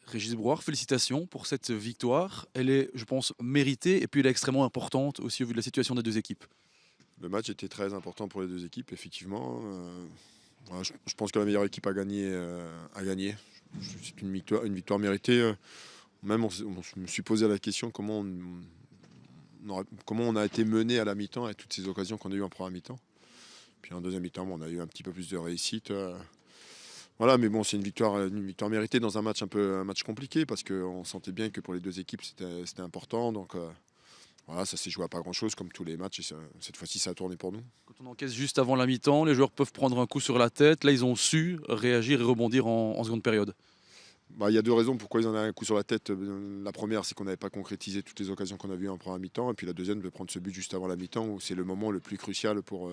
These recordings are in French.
Régis Brouard, félicitations pour cette victoire. Elle est, je pense, méritée et puis elle est extrêmement importante aussi au vu de la situation des deux équipes. Le match était très important pour les deux équipes, effectivement. Voilà, je pense que la meilleure équipe a gagné. C'est une victoire méritée. Même je me suis posé la question comment on a été mené à la mi-temps avec toutes ces occasions qu'on a eues en première mi-temps. Puis en deuxième mi-temps, bon, on a eu un petit peu plus de réussite. Voilà, mais bon, c'est une victoire méritée dans un match compliqué parce qu'on sentait bien que pour les deux équipes c'était important. Donc voilà, ça s'est joué à pas grand-chose comme tous les matchs. Et cette fois-ci, ça a tourné pour nous. Quand on encaisse juste avant la mi-temps, les joueurs peuvent prendre un coup sur la tête. Là, ils ont su réagir et rebondir en seconde période. Bah, il y a deux raisons pourquoi ils en ont un coup sur la tête. La première, c'est qu'on n'avait pas concrétisé toutes les occasions qu'on a vues en première mi-temps. Et puis la deuxième, de prendre ce but juste avant la mi-temps, où c'est le moment le plus crucial pour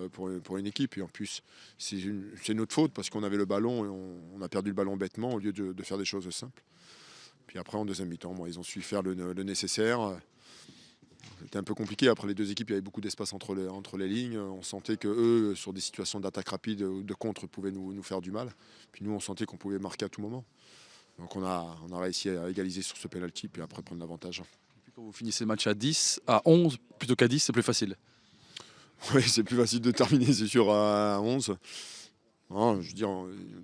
une équipe. Et en plus, c'est notre faute parce qu'on avait le ballon et on a perdu le ballon bêtement au lieu de faire des choses simples. Puis après, en deuxième mi-temps, bon, ils ont su faire le nécessaire. C'était un peu compliqué. Après, les deux équipes, il y avait beaucoup d'espace entre les lignes. On sentait que eux, sur des situations d'attaque rapide ou de contre, pouvaient nous faire du mal. Puis nous, on sentait qu'on pouvait marquer à tout moment. Donc on a réussi à égaliser sur ce penalty, puis après prendre l'avantage. Et puis quand vous finissez le match à 10, à 11 plutôt qu'à 10, c'est plus facile. Oui, c'est plus facile de terminer, c'est sûr, à 11. Non, je veux dire,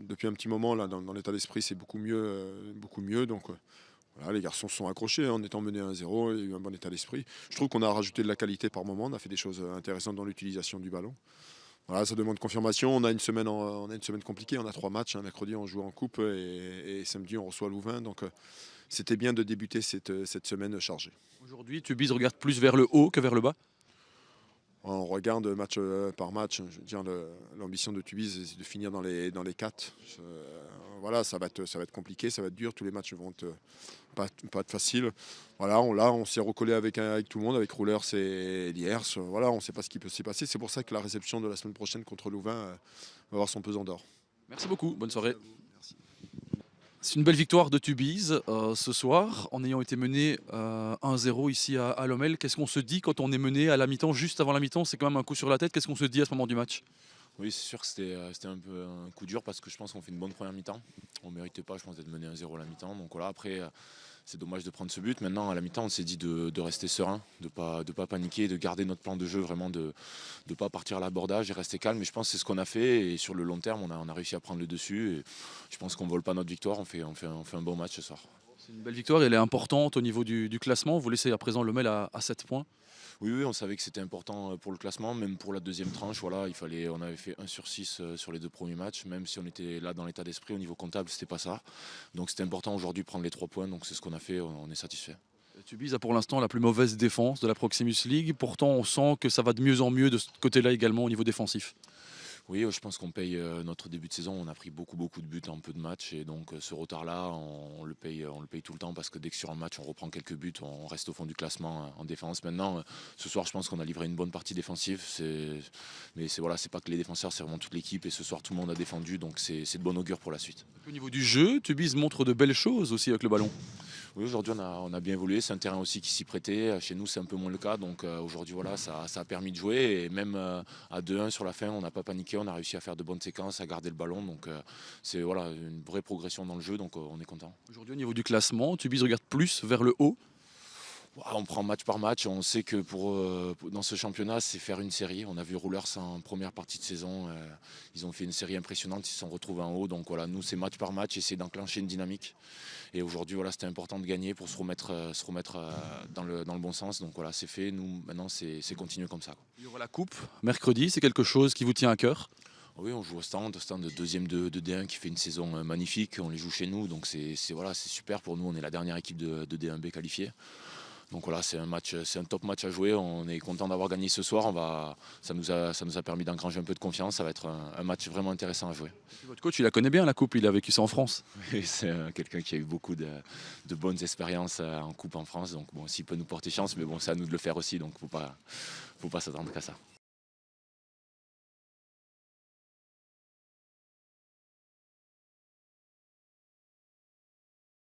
depuis un petit moment, là, dans l'état d'esprit, c'est beaucoup mieux. Beaucoup mieux. Donc voilà, les garçons se sont accrochés en étant menés 1-0. Il y a eu un bon état d'esprit. Je trouve qu'on a rajouté de la qualité par moment. On a fait des choses intéressantes dans l'utilisation du ballon. Voilà, ça demande confirmation. On a une semaine compliquée. On a 3 matchs, hein. Mercredi, on joue en coupe et samedi, on reçoit Louvain. Donc c'était bien de débuter cette semaine chargée. Aujourd'hui, Tubize regarde plus vers le haut que vers le bas. On regarde match par match. Je veux dire, l'ambition de Tubize, c'est de finir dans les 4. Voilà, ça va être compliqué, ça va être dur. Tous les matchs vont pas être faciles. Voilà, on s'est recollé avec tout le monde, avec Roulers et Liers. Voilà, on ne sait pas ce qui peut s'y passer. C'est pour ça que la réception de la semaine prochaine contre Louvain va avoir son pesant d'or. Merci beaucoup, bonne soirée. Merci. C'est une belle victoire de Tubize ce soir, en ayant été mené 1-0 ici à Lommel. Qu'est-ce qu'on se dit quand on est mené à la mi-temps, juste avant la mi-temps? C'est quand même un coup sur la tête. Qu'est-ce qu'on se dit à ce moment du match? Oui, c'est sûr que c'était un peu un coup dur parce que je pense qu'on fait une bonne première mi-temps. On ne méritait pas, je pense, d'être mené 1-0 à la mi-temps. Donc voilà, après, c'est dommage de prendre ce but. Maintenant, à la mi-temps, on s'est dit de rester serein, de pas paniquer, de garder notre plan de jeu, vraiment de ne pas partir à l'abordage et rester calme. Et je pense que c'est ce qu'on a fait. Et sur le long terme, on a réussi à prendre le dessus. Et je pense qu'on ne vole pas notre victoire. On fait un bon match ce soir. C'est une belle victoire, elle est importante au niveau du classement. Vous laissez à présent Lommel à 7 points. Oui, oui, on savait que c'était important pour le classement, même pour la deuxième tranche. Voilà, on avait fait 1 sur 6 sur les 2 premiers matchs, même si on était là dans l'état d'esprit au niveau comptable, c'était pas ça. Donc c'était important aujourd'hui de prendre les 3 points, donc c'est ce qu'on a fait, on est satisfait. Tubize a pour l'instant la plus mauvaise défense de la Proximus League. Pourtant, on sent que ça va de mieux en mieux de ce côté-là également au niveau défensif. Oui, je pense qu'on paye notre début de saison. On a pris beaucoup de buts en peu de matchs. Et donc ce retard-là, on le paye tout le temps parce que dès que sur un match, on reprend quelques buts, on reste au fond du classement en défense. Maintenant, ce soir, je pense qu'on a livré une bonne partie défensive. Mais voilà, c'est pas que les défenseurs, c'est vraiment toute l'équipe. Et ce soir, tout le monde a défendu. Donc c'est de bon augure pour la suite. Au niveau du jeu, Tubize montre de belles choses aussi avec le ballon. Oui, aujourd'hui, on a bien évolué. C'est un terrain aussi qui s'y prêtait. Chez nous, c'est un peu moins le cas. Donc aujourd'hui, voilà, ça a permis de jouer. Et même à 2-1 sur la fin, on n'a pas paniqué. On a réussi à faire de bonnes séquences, à garder le ballon. Donc c'est voilà, une vraie progression dans le jeu. Donc on est content. Aujourd'hui, au niveau du classement, Tubize regarde plus vers le haut. On prend match par match. On sait que dans ce championnat, c'est faire une série. On a vu Roulers en première partie de saison. Ils ont fait une série impressionnante. Ils se sont retrouvés en haut. Donc voilà, nous, c'est match par match, essayer d'enclencher une dynamique. Et aujourd'hui, voilà, c'était important de gagner pour se remettre dans le bon sens. Donc voilà, c'est fait. Nous, maintenant, c'est continuer comme ça, quoi. Il y aura la coupe mercredi, c'est quelque chose qui vous tient à cœur? Oui, on joue au stand de deuxième de D1 qui fait une saison magnifique. On les joue chez nous, donc voilà, c'est super pour nous. On est la dernière équipe de D1B qualifiée. Donc voilà, c'est un top match à jouer. On est content d'avoir gagné ce soir. Ça nous a permis d'engranger un peu de confiance. Ça va être un match vraiment intéressant à jouer. Votre coach, il la connaît bien la coupe, il a vécu ça en France. Et c'est quelqu'un qui a eu beaucoup de bonnes expériences en coupe en France. Donc bon, s'il peut nous porter chance, mais bon, c'est à nous de le faire aussi. Donc faut pas s'attendre qu'à ça.